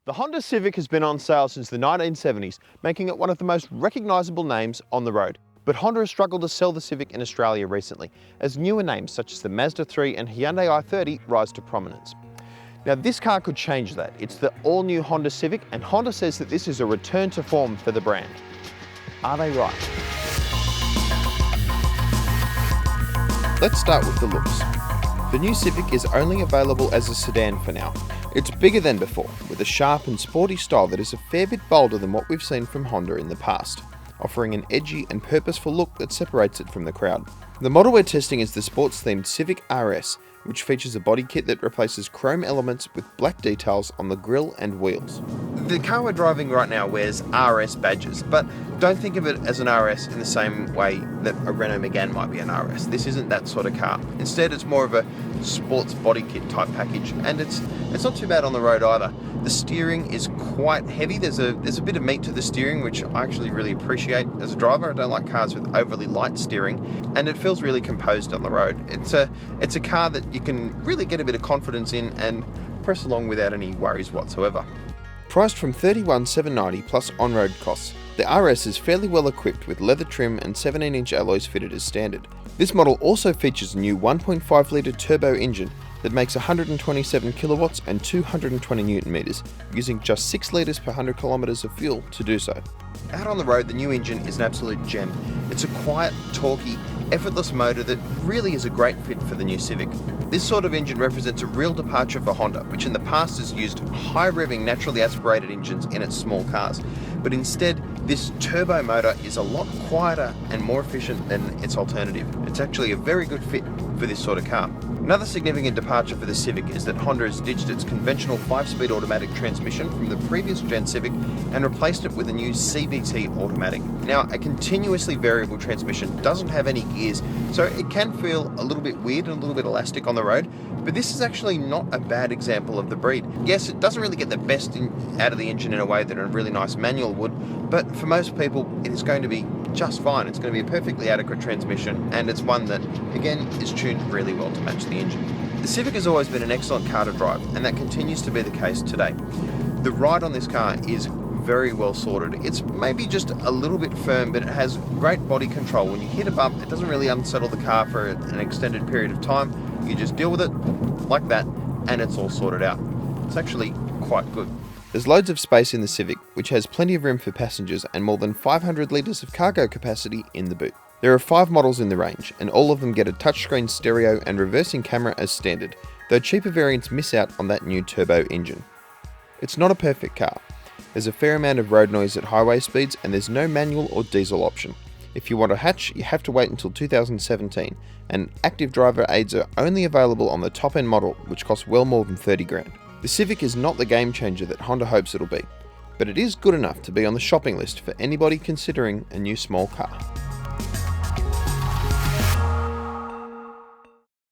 The Honda Civic has been on sale since the 1970s, making it one of the most recognisable names on the road. But Honda has struggled to sell the Civic in Australia recently, as newer names such as the Mazda3 and Hyundai i30 rise to prominence. Now this car could change that. It's the all-new Honda Civic, and Honda says that this is a return to form for the brand. Are they right? Let's start with the looks. The new Civic is only available as a sedan for now. It's bigger than before, with a sharp and sporty style that is a fair bit bolder than what we've seen from Honda in the past, offering an edgy and purposeful look that separates it from the crowd. The model we're testing is the sports-themed Civic RS, which features a body kit that replaces chrome elements with black details on the grille and wheels. The car we're driving right now wears RS badges, but don't think of it as an RS in the same way that a Renault Megane might be an RS. This isn't that sort of car. Instead, it's more of a sports body kit type package, and it's not too bad on the road either. The steering is quite heavy. There's a bit of meat to the steering, which I actually really appreciate as a driver. I don't like cars with overly light steering, and it feels really composed on the road. It's a car that you can really get a bit of confidence in and press along without any worries whatsoever. Priced from $31,790 plus on-road costs, the RS is fairly well equipped with leather trim and 17-inch alloys fitted as standard. This model also features a new 1.5 litre turbo engine that makes 127 kilowatts and 220 newton meters, using just 6 litres per 100 kilometers of fuel to do so. Out on the road, the new engine is an absolute gem. It's a quiet, torquey, effortless motor that really is a great fit for the new Civic. This sort of engine represents a real departure for Honda, which in the past has used high-revving naturally aspirated engines in its small cars. But instead, this turbo motor is a lot quieter and more efficient than its alternative. It's actually a very good fit for this sort of car. Another significant departure for the Civic is that Honda has ditched its conventional 5-speed automatic transmission from the previous gen Civic and replaced it with a new CVT automatic. Now, a continuously variable transmission doesn't have any gears, so it can feel a little bit weird and a little bit elastic on the road, but this is actually not a bad example of the breed. Yes, it doesn't really get the best out of the engine in a way that a really nice manual would, but for most people, it is going to be just fine. It's going to be a perfectly adequate transmission, and it's one that, again, is tuned really well to match the engine. The Civic has always been an excellent car to drive, and that continues to be the case today. The ride on this car is very well sorted. It's maybe just a little bit firm, but it has great body control. When you hit a bump, it doesn't really unsettle the car for an extended period of time. You just deal with it like that, and it's all sorted out. It's actually quite good. There's loads of space in the Civic, which has plenty of room for passengers and more than 500 litres of cargo capacity in the boot. There are 5 models in the range, and all of them get a touchscreen stereo and reversing camera as standard, though cheaper variants miss out on that new turbo engine. It's not a perfect car. There's a fair amount of road noise at highway speeds, and there's no manual or diesel option. If you want a hatch, you have to wait until 2017, and active driver aids are only available on the top-end model, which costs well more than 30 grand. The Civic is not the game changer that Honda hopes it'll be, but it is good enough to be on the shopping list for anybody considering a new small car.